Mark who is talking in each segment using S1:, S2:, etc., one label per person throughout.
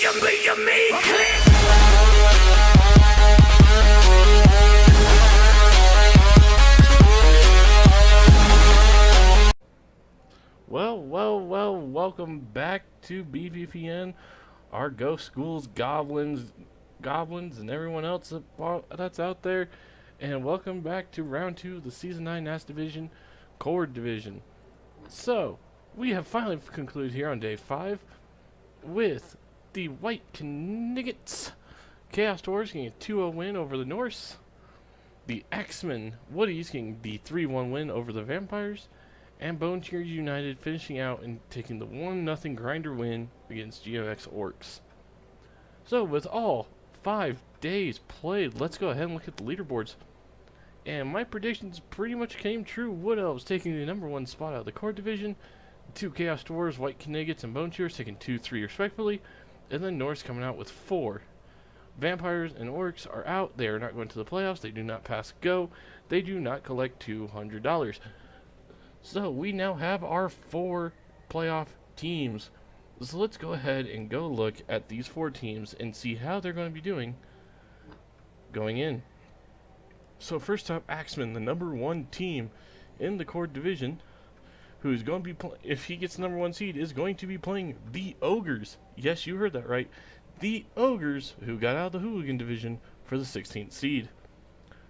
S1: Well, welcome back to BVPN, our Ghost Schools, goblins, and everyone else that's out there, and welcome back to round 2 of the Season 9 NAS Division, Core Division. So, we have finally concluded here on day 5 with the White Kniggets Chaos Dwarves getting a 2-0 win over the Norse, the X-Men Woodies getting the 3-1 win over the Vampires, and Bone Tears United finishing out and taking the 1-0 grinder win against GFX Orcs. So with all 5 days played, let's go ahead and look at the leaderboards. And my predictions pretty much came true. Wood Elves taking the #1 spot out of the Core Division, 2 Chaos Dwarves, White Kniggets, and Bone Tears taking 2, 3 respectively, and then Norse coming out with 4. Vampires and Orcs are out. They are not going to the playoffs. They do not pass Go. They do not collect $200. So we now have our 4 playoff teams. So let's go ahead and go look at these 4 teams and see how they're going to be doing going in. So first up, Axeman, the #1 team in the Core Division, who's going to be, if he gets the #1 seed, is going to be playing the Ogres. Yes, you heard that right. The Ogres, who got out of the Hooligan Division for the 16th seed.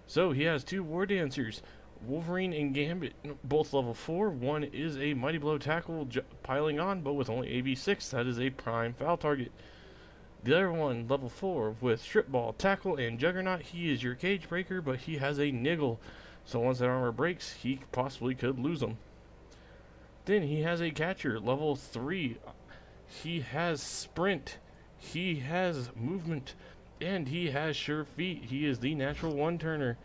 S1: So he has 2 War Dancers, Wolverine and Gambit, both level 4. One is a Mighty Blow tackle piling on, but with only AB6, that is a prime foul target. The other one, level 4, with Strip Ball, Tackle, and Juggernaut. He is your cage breaker, but he has a niggle, so once that armor breaks, he possibly could lose them. Then he has a catcher, level 3. He has sprint, he has movement, and he has sure feet. He is the natural one-turner.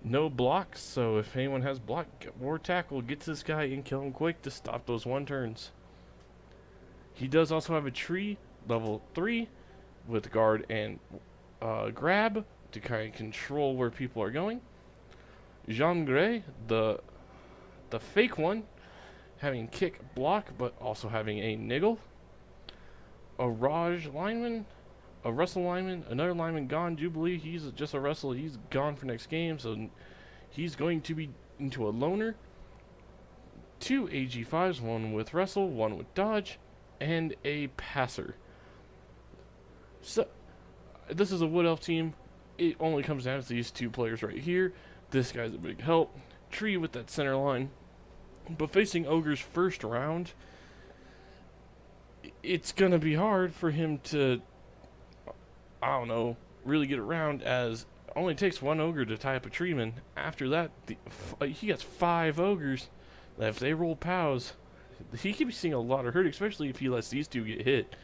S1: No blocks, so if anyone has block or tackle, gets this guy and kill him quick to stop those 1-turns. He does also have a tree, level 3, with guard and grab to kind of control where people are going. Jean Grey, the fake one, having kick block, but also having a niggle. A Raj lineman, a Russell lineman, another lineman gone. Jubilee, he's just a Russell. He's gone for next game, so he's going to be into a loner. 2 AG5s, one with Russell, one with Dodge, and a passer. So, this is a Wood Elf team. It only comes down to these 2 players right here. This guy's a big help. Tree with that center line. But facing Ogre's first round, it's going to be hard for him to, I don't know, really get around, as it only takes 1 ogre to tie up a treeman. After that, he gets 5 ogres that if they roll POWs, he could be seeing a lot of hurt, especially if he lets these 2 get hit.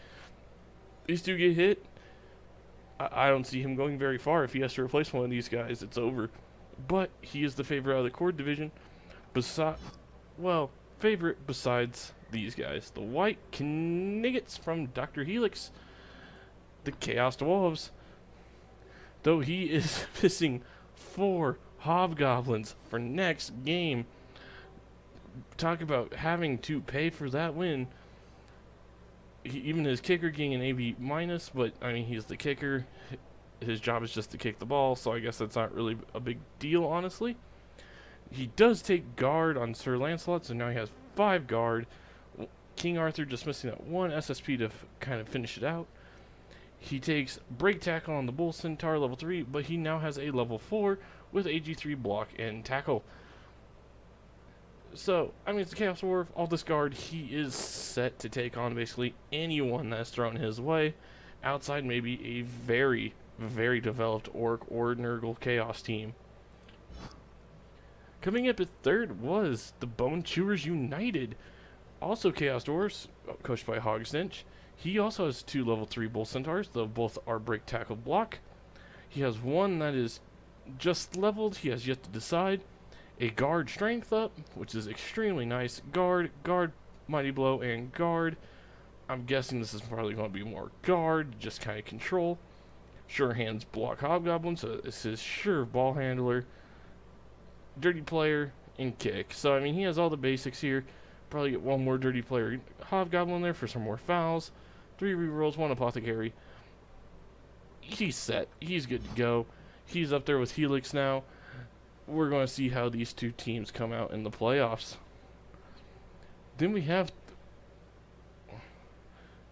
S1: These 2 get hit, I don't see him going very far. If he has to replace one of these guys, it's over. But he is the favorite out of the Core Division. Favorite besides these guys. The White Kniggets from Dr. Helix, the Chaos Dwarves. Though he is missing 4 Hobgoblins for next game. Talk about having to pay for that win. Even his kicker getting an AB minus, but I mean, he's the kicker. His job is just to kick the ball, so I guess that's not really a big deal, honestly. He does take guard on Sir Lancelot, so now he has 5 guard. King Arthur just missing that 1 SSP to kind of finish it out. He takes break tackle on the Bull Centaur, level 3, but he now has a level 4 with AG3 block and tackle. So, I mean, it's a Chaos Dwarf, all this guard. He is set to take on basically anyone that's thrown his way, outside maybe a very, very developed Orc or Nurgle Chaos team. Coming up at third was the Bone Chewers United, also Chaos Dwarfs, coached by Hogstench. He also has 2 level 3 Bull Centaurs, though both are break tackle block. He has 1 that is just leveled, he has yet to decide. A guard strength up, which is extremely nice. Guard, mighty blow, and guard. I'm guessing this is probably going to be more guard, just kind of control. Sure hands block hobgoblin, so this is sure ball handler, dirty player, and kick. So I mean, he has all the basics here. Probably get 1 more dirty player hobgoblin there for some more fouls. 3 rerolls, 1 apothecary. He's set. He's good to go. He's up there with Helix now. We're going to see how these two teams come out in the playoffs. Then we have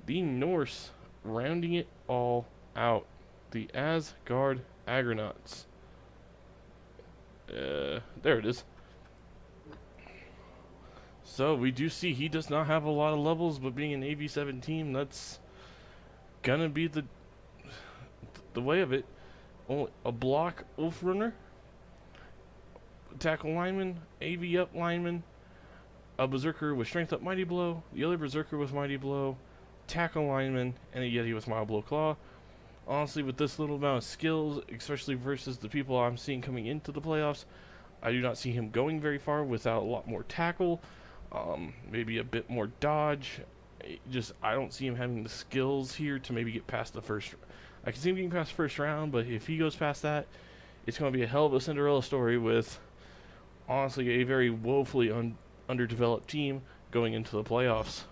S1: the Norse rounding it all out. The Asgard Agronauts. There it is. So we do see he does not have a lot of levels, but being an AV7 team, that's gonna be the way of it. Only a block Wolf Runner, tackle lineman, AV up lineman, a Berserker with strength up Mighty Blow, the other Berserker with Mighty Blow, tackle lineman, and a Yeti with Mild Blow Claw. Honestly, with this little amount of skills, especially versus the people I'm seeing coming into the playoffs, I do not see him going very far without a lot more tackle, maybe a bit more dodge. I don't see him having the skills here to maybe get past the first. I can see him getting past the first round, but if he goes past that, it's going to be a hell of a Cinderella story with, honestly, a very woefully underdeveloped team going into the playoffs.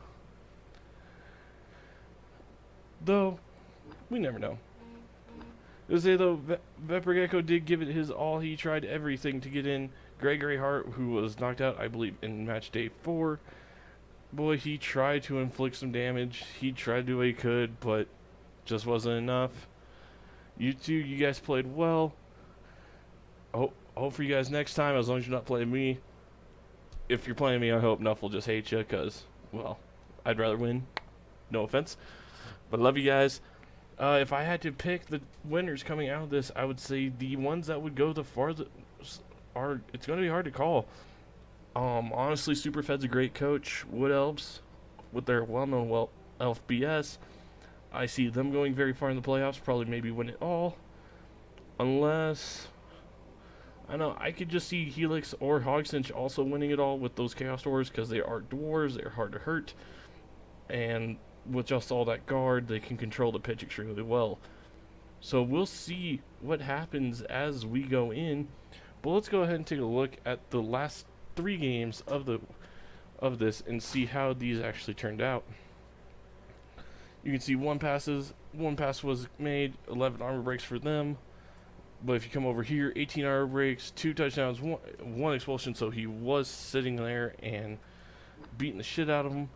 S1: Though, we never know. They say, though, Veprogecko did give it his all. He tried everything to get in. Gregory Hart, who was knocked out, I believe, in match day 4. Boy, he tried to inflict some damage. He tried to do what he could, but just wasn't enough. You two, you guys played well. Hope for you guys next time, as long as you're not playing me. If you're playing me, I hope Nuff will just hate you, because, well, I'd rather win. No offense. But love you guys. If I had to pick the winners coming out of this, I would say the ones that would go the farthest are, it's going to be hard to call. Honestly, Superfed's a great coach. Wood Elves, with their well-known Elf BS, I see them going very far in the playoffs, probably maybe win it all. Unless, I know, I could just see Helix or Hogcinch also winning it all with those Chaos Dwarves, because they are dwarves, they're hard to hurt, and with just all that guard, they can control the pitch extremely well. So we'll see what happens as we go in. But let's go ahead and take a look at the last 3 games of this and see how these actually turned out. You can see one pass was made, 11 armor breaks for them. But if you come over here, 18 armor breaks, 2 touchdowns, one expulsion. So he was sitting there and beating the shit out of him.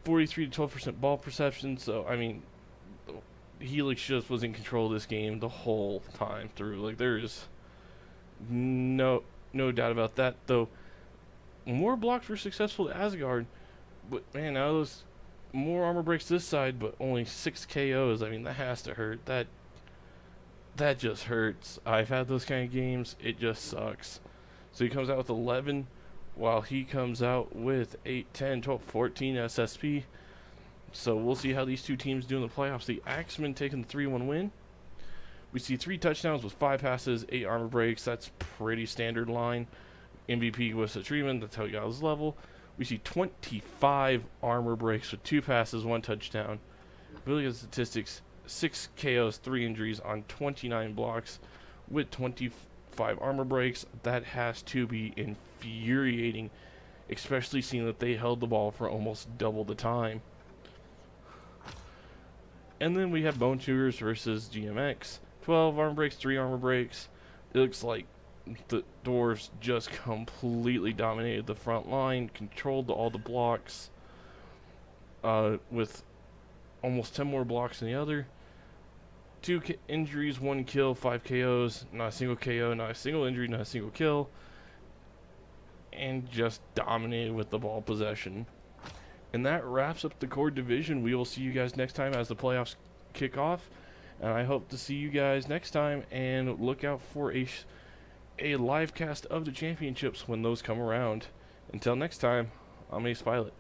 S1: 43 to 12% ball perception. So I mean, Helix just was in control of this game the whole time through. Like, there's no doubt about that. Though more blocks were successful to Asgard, but man, now those more armor breaks this side, but only 6 KOs. I mean, that has to hurt. That just hurts. I've had those kind of games. It just sucks. So he comes out with 11, while he comes out with 8, 10, 12, 14 SSP. So we'll see how these two teams do in the playoffs. The Axemen taking the 3-1 win. We see 3 touchdowns with 5 passes, 8 armor breaks. That's pretty standard line. MVP was a treatment. That's how he got his level. We see 25 armor breaks with 2 passes, 1 touchdown. Really good statistics. 6 KOs, 3 injuries on 29 blocks with 25 armor breaks. That has to be infuriating, especially seeing that they held the ball for almost double the time. And then we have Bone Chewers versus GMX. 12 armor breaks, 3 armor breaks. It looks like the Dwarves just completely dominated the front line, controlled all the blocks, with almost 10 more blocks than the other. 2 injuries, 1 kill, 5 KOs, not a single KO, not a single injury, not a single kill, and just dominated with the ball possession. And that wraps up the core division. We will see you guys next time as the playoffs kick off, and I hope to see you guys next time, and look out for a live cast of the championships when those come around. Until next time, I'm Ace Pilot.